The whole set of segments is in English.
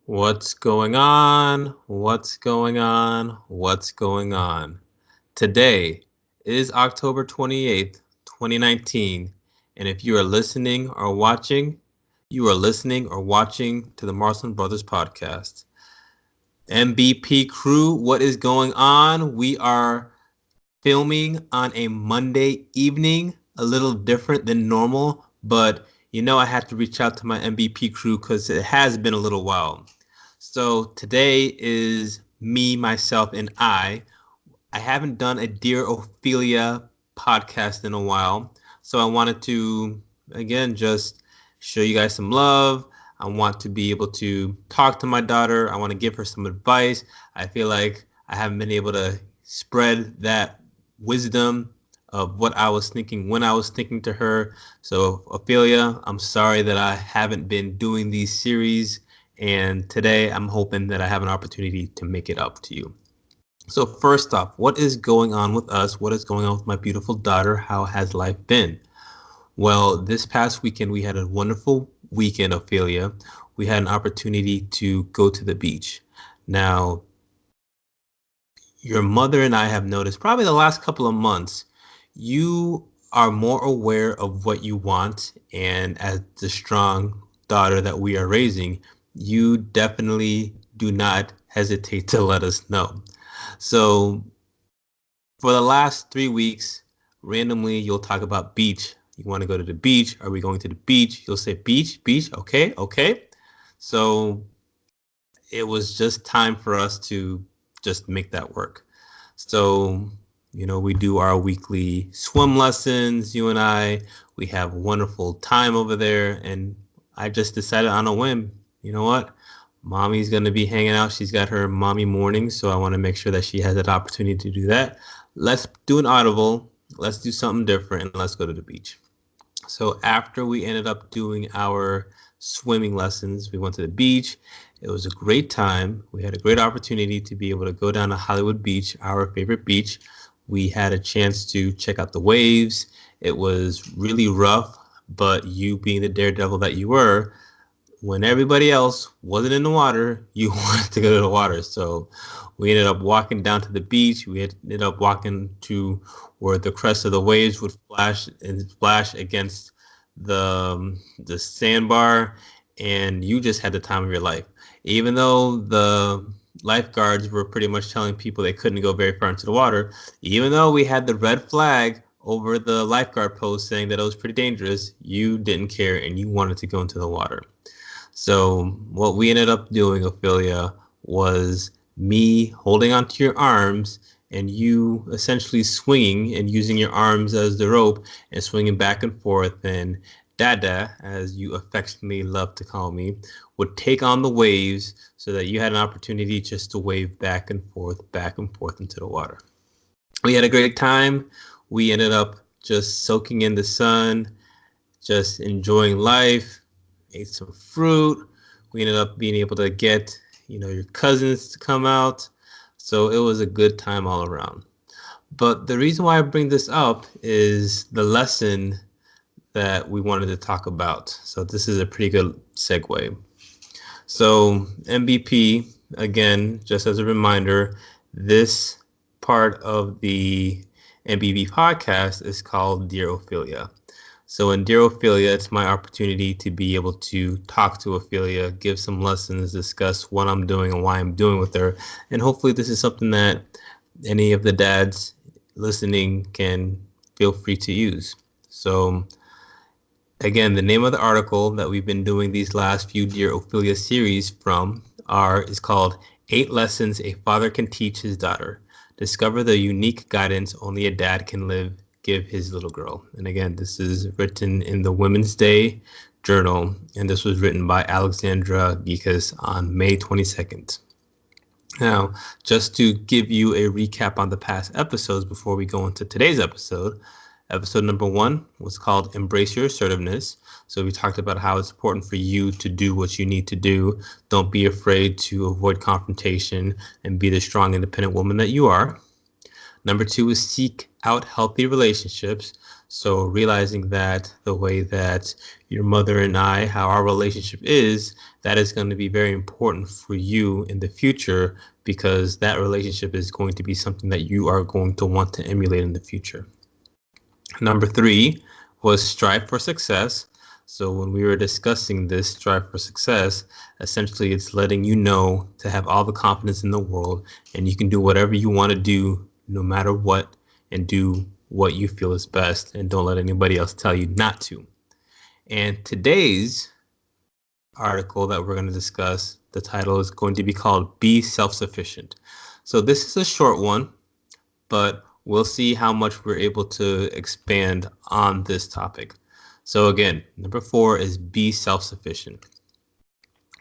What's going on? What's going on? What's going on? Today is October 28th, 2019, and if you are listening or watching, you are listening or watching to the Marston Brothers podcast. MBP crew, what is going on? We are filming on a Monday evening, a little different than normal, but I had to reach out to my MBP crew because it has been a little while. So today is me, myself, and I haven't done a Dear Ophelia podcast in a while. So I wanted to, again, just show you guys some love. I want to be able to talk to my daughter. I want to give her some advice. I feel like I haven't been able to spread that wisdom of what I was thinking when I was thinking to her. So, Ophelia, I'm sorry that I haven't been doing these series. And today I'm hoping that I have an opportunity to make it up to you. So first off, what is going on with us? What is going on with my beautiful daughter? How has life been? Well, this past weekend we had a wonderful weekend, Ophelia. We had an opportunity to go to the beach. Now, your mother and I have noticed probably the last couple of months, you are more aware of what you want. And as the strong daughter that we are raising, you definitely do not hesitate to let us know. So for the last 3 weeks, randomly you'll talk about beach. You want to go to the beach? Are we going to the beach? You'll say beach, beach. Okay, okay. So it was just time for us to just make that work. So, we do our weekly swim lessons, you and I. We have wonderful time over there. And I just decided on a whim, you know what? Mommy's going to be hanging out. She's got her mommy mornings, so I want to make sure that she has that opportunity to do that. Let's do an audible. Let's do something different, and let's go to the beach. So after we ended up doing our swimming lessons, we went to the beach. It was a great time. We had a great opportunity to be able to go down to Hollywood Beach, our favorite beach. We had a chance to check out the waves. It was really rough, but you being the daredevil that you were, when everybody else wasn't in the water, you wanted to go to the water. So we ended up walking down to the beach. We ended up walking to where the crest of the waves would flash and splash against the sandbar, and you just had the time of your life. Even though the lifeguards were pretty much telling people they couldn't go very far into the water, even though we had the red flag over the lifeguard post saying that it was pretty dangerous, you didn't care and you wanted to go into the water. So what we ended up doing, Ophelia, was me holding onto your arms and you essentially swinging and using your arms as the rope and swinging back and forth. And Dada, as you affectionately love to call me, would take on the waves so that you had an opportunity just to wave back and forth into the water. We had a great time. We ended up just soaking in the sun, just enjoying life, ate some fruit. We ended up being able to get, your cousins to come out. So it was a good time all around. But the reason why I bring this up is the lesson that we wanted to talk about. So this is a pretty good segue. So MBP, again, just as a reminder, this part of the MBP podcast is called Dear Ophelia. So in Dear Ophelia, it's my opportunity to be able to talk to Ophelia, give some lessons, discuss what I'm doing and why I'm doing with her. And hopefully this is something that any of the dads listening can feel free to use. So again, the name of the article that we've been doing these last few Dear Ophelia series from is called 8 Lessons a Father Can Teach His Daughter. Discover the unique guidance only a dad can give his little girl. And again, this is written in the Women's Day Journal, and this was written by Alexandra Gikas on May 22nd. Now, just to give you a recap on the past episodes before we go into today's episode, episode number 1 was called Embrace Your Assertiveness. So we talked about how it's important for you to do what you need to do. Don't be afraid to avoid confrontation and be the strong, independent woman that you are. Number 2 is seek out healthy relationships. So realizing that the way that your mother and I, how our relationship is, that is going to be very important for you in the future because that relationship is going to be something that you are going to want to emulate in the future. Number three was strive for success. So when we were discussing this strive for success, essentially it's letting you know to have all the confidence in the world and you can do whatever you want to do no matter what and do what you feel is best and don't let anybody else tell you not to. And today's article that we're going to discuss, the title is going to be called Be Self-Sufficient. So this is a short one, but we'll see how much we're able to expand on this topic. So again, number four is be self-sufficient.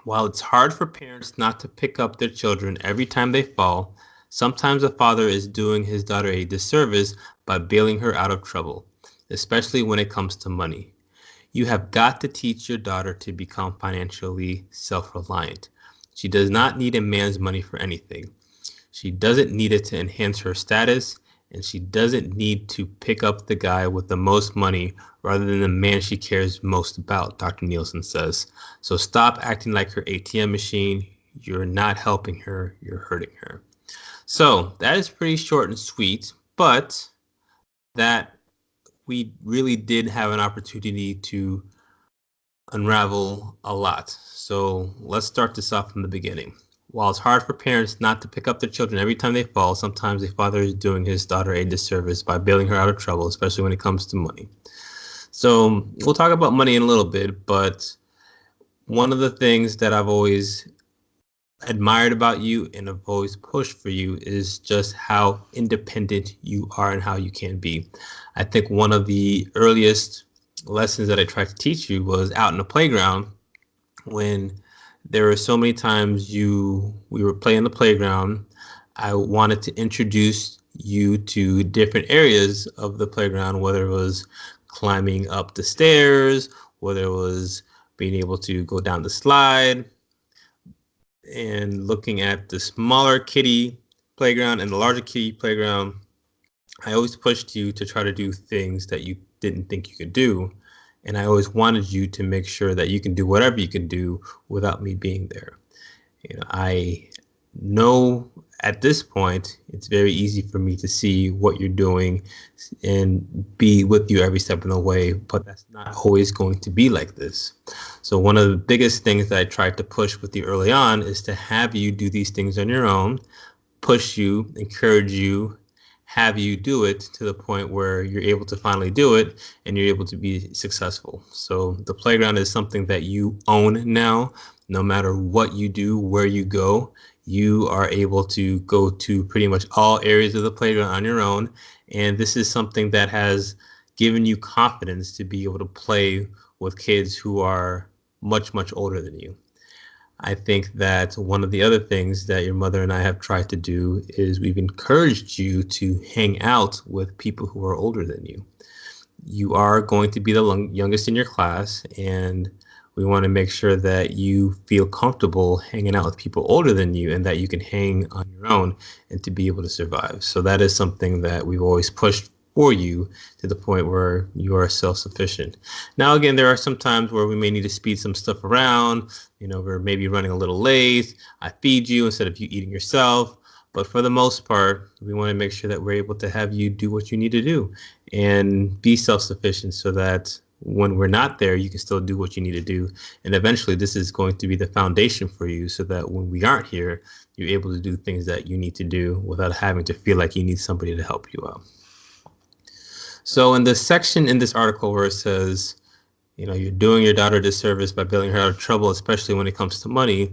While it's hard for parents not to pick up their children every time they fall, sometimes a father is doing his daughter a disservice by bailing her out of trouble, especially when it comes to money. You have got to teach your daughter to become financially self-reliant. She does not need a man's money for anything. She doesn't need it to enhance her status, and she doesn't need to pick up the guy with the most money rather than the man she cares most about, Dr. Nielsen says. So stop acting like her ATM machine. You're not helping her, you're hurting her. So that is pretty short and sweet, but that we really did have an opportunity to unravel a lot. So let's start this off from the beginning. While it's hard for parents not to pick up their children every time they fall, sometimes a father is doing his daughter a disservice by bailing her out of trouble, especially when it comes to money. So we'll talk about money in a little bit, but one of the things that I've always admired about you and have always pushed for you is just how independent you are and how you can be. I think one of the earliest lessons that I tried to teach you was out in the playground when there were so many times we were playing the playground. I wanted to introduce you to different areas of the playground, whether it was climbing up the stairs, whether it was being able to go down the slide, and looking at the smaller kiddie playground and the larger kiddie playground. I always pushed you to try to do things that you didn't think you could do. And I always wanted you to make sure that you can do whatever you can do without me being there. I know at this point, it's very easy for me to see what you're doing and be with you every step of the way, but that's not always going to be like this. So one of the biggest things that I tried to push with you early on is to have you do these things on your own, push you, encourage you, have you do it to the point where you're able to finally do it and you're able to be successful. So the playground is something that you own now. No matter what you do, where you go, you are able to go to pretty much all areas of the playground on your own. And this is something that has given you confidence to be able to play with kids who are much, much older than you. I think that one of the other things that your mother and I have tried to do is we've encouraged you to hang out with people who are older than you. You are going to be the youngest in your class, and we want to make sure that you feel comfortable hanging out with people older than you and that you can hang on your own and to be able to survive. So that is something that we've always pushed for you to the point where you are self-sufficient. Now, again, there are some times where we may need to speed some stuff around. We're maybe running a little late. I feed you instead of you eating yourself. But for the most part, we want to make sure that we're able to have you do what you need to do and be self-sufficient so that when we're not there, you can still do what you need to do. And eventually, this is going to be the foundation for you so that when we aren't here, you're able to do things that you need to do without having to feel like you need somebody to help you out. So in the section in this article where it says, you're doing your daughter a disservice by bailing her out of trouble, especially when it comes to money,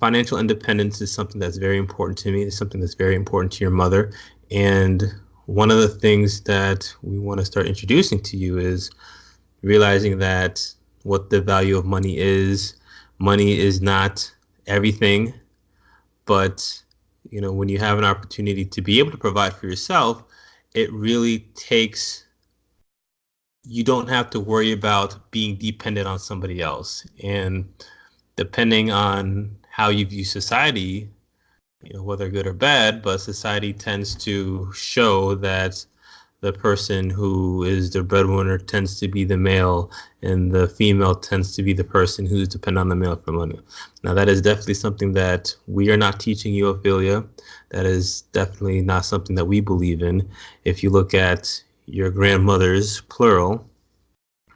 financial independence is something that's very important to me. It's something that's very important to your mother. And one of the things that we want to start introducing to you is realizing that what the value of money is. Money is not everything, but when you have an opportunity to be able to provide for yourself, it really takes, you don't have to worry about being dependent on somebody else. And depending on how you view society, whether good or bad, but society tends to show that the person who is the breadwinner tends to be the male, and the female tends to be the person who's dependent on the male for money. Now, that is definitely something that we are not teaching you, Ophelia. That is definitely not something that we believe in. If you look at your grandmothers, plural,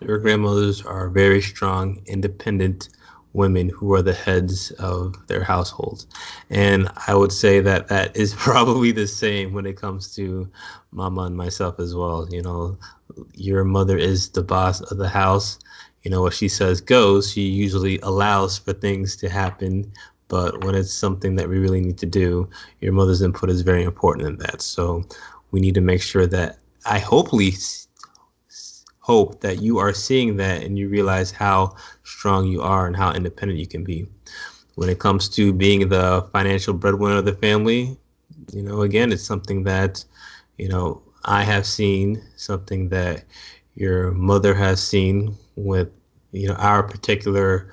your grandmothers are very strong, independent women who are the heads of their households. And I would say that that is probably the same when it comes to Mama and myself as well. You know, your mother is the boss of the house. You know, what she says goes. She usually allows for things to happen. But when it's something that we really need to do, your mother's input is very important in that. So we need to make sure that I hopefully hope that you are seeing that and you realize how strong you are and how independent you can be. When it comes to being the financial breadwinner of the family, you know, again, it's something that, you know, I have seen, something that your mother has seen with, you know, our particular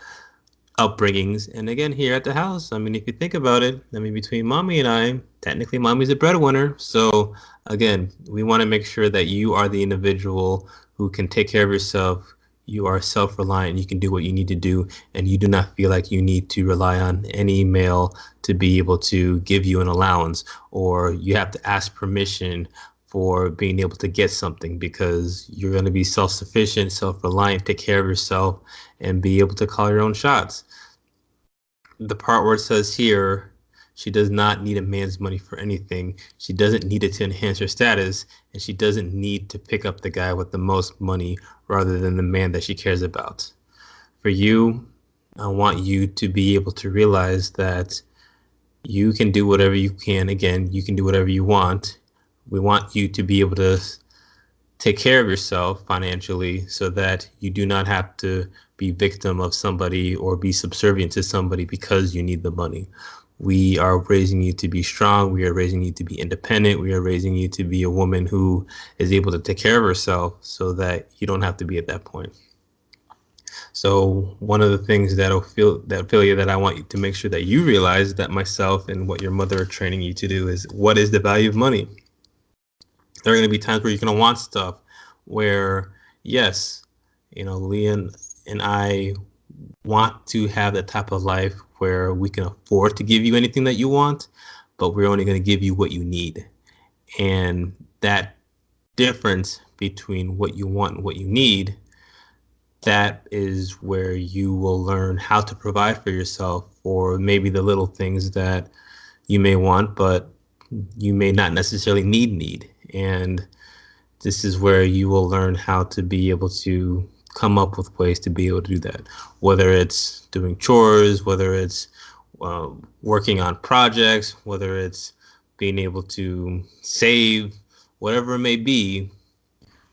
upbringings. And again, here at the house, I mean, if you think about it, I mean, between mommy and I, technically mommy's a breadwinner. So again, we want to make sure that you are the individual who can take care of yourself. You are self-reliant. You can do what you need to do, and you do not feel like you need to rely on any male to be able to give you an allowance, or you have to ask permission for being able to get something, because you're going to be self-sufficient, self-reliant, take care of yourself, and be able to call your own shots. The part where it says here, she does not need a man's money for anything. She doesn't need it to enhance her status, and she doesn't need to pick up the guy with the most money rather than the man that she cares about. For you, I want you to be able to realize that you can do whatever you can. Again, you can do whatever you want. We want you to be able to take care of yourself financially so that you do not have to be victim of somebody or be subservient to somebody because you need the money. We are raising you to be strong. We are raising you to be independent. We are raising you to be a woman who is able to take care of herself so that you don't have to be at that point. So one of the things that Ophelia, that I want you to make sure that you realize, that myself and what your mother are training you to do, is what is the value of money? There are going to be times where you're going to want stuff where, yes, you know, Leon and I want to have the type of life where we can afford to give you anything that you want, but we're only going to give you what you need. And that difference between what you want and what you need, that is where you will learn how to provide for yourself for maybe the little things that you may want, but you may not necessarily need. And this is where you will learn how to be able to come up with ways to be able to do that, whether it's doing chores, whether it's working on projects, whether it's being able to save, whatever it may be,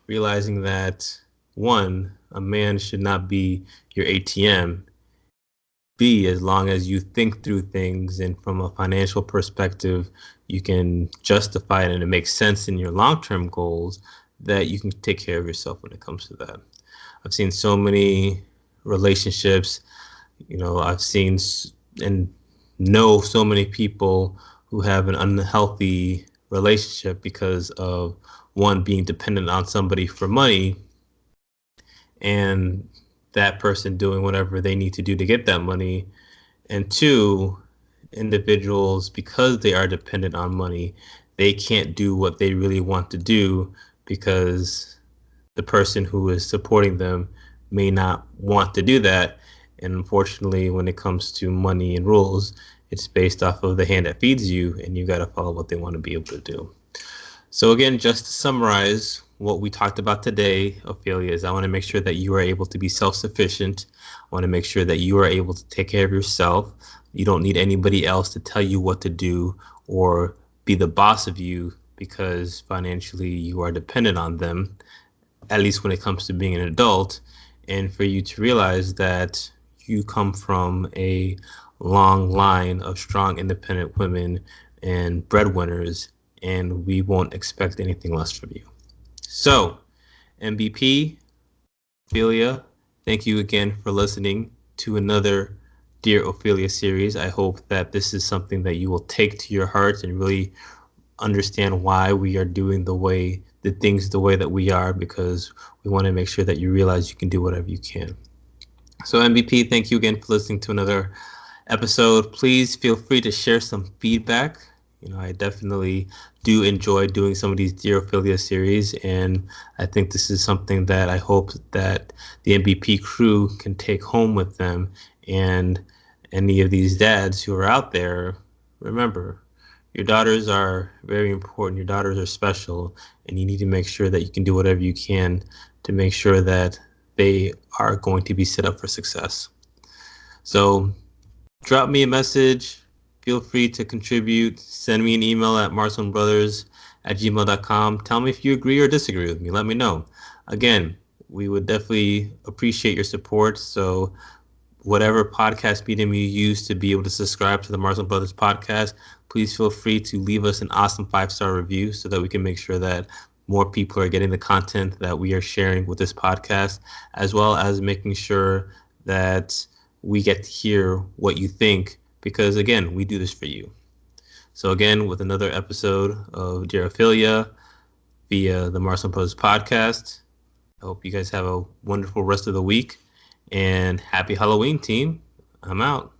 realizing that, one, a man should not be your ATM. B, as long as you think through things and from a financial perspective, you can justify it and it makes sense in your long-term goals, that you can take care of yourself when it comes to that. I've seen so many relationships, you know, I've seen and know so many people who have an unhealthy relationship because of, one, being dependent on somebody for money, and that person doing whatever they need to do to get that money, and two, individuals, because they are dependent on money, they can't do what they really want to do because the person who is supporting them may not want to do that. And unfortunately, when it comes to money and rules, it's based off of the hand that feeds you, and you got to follow what they want to be able to do. So again, just to summarize what we talked about today, Ophelia, is I want to make sure that you are able to be self-sufficient. I want to make sure that you are able to take care of yourself. You don't need anybody else to tell you what to do or be the boss of you, because financially you are dependent on them, at least when it comes to being an adult. And for you to realize that you come from a long line of strong, independent women and breadwinners, and we won't expect anything less from you. So, MBP, Ophelia, thank you again for listening to another Dear Ophelia series. I hope that this is something that you will take to your heart and really understand why we are doing the way did things the way that we are, because we want to make sure that you realize you can do whatever you can. So, MBP, thank you again for listening to another episode. Please feel free to share some feedback. I definitely do enjoy doing some of these Dear Ophelia series, and I think this is something that I hope that the MBP crew can take home with them. And any of these dads who are out there, remember, your daughters are very important. Your daughters are special, and you need to make sure that you can do whatever you can to make sure that they are going to be set up for success. So drop me a message. Feel free to contribute. Send me an email at marstonbrothers@gmail.com. Tell me if you agree or disagree with me. Let me know. Again, we would definitely appreciate your support. So whatever podcast medium you use to be able to subscribe to the Marston Brothers podcast, please feel free to leave us an awesome 5-star review so that we can make sure that more people are getting the content that we are sharing with this podcast, as well as making sure that we get to hear what you think, because again, we do this for you. So again, with another episode of Dear Ophelia via the Marston Brothers podcast, I hope you guys have a wonderful rest of the week, and happy Halloween, team. I'm out.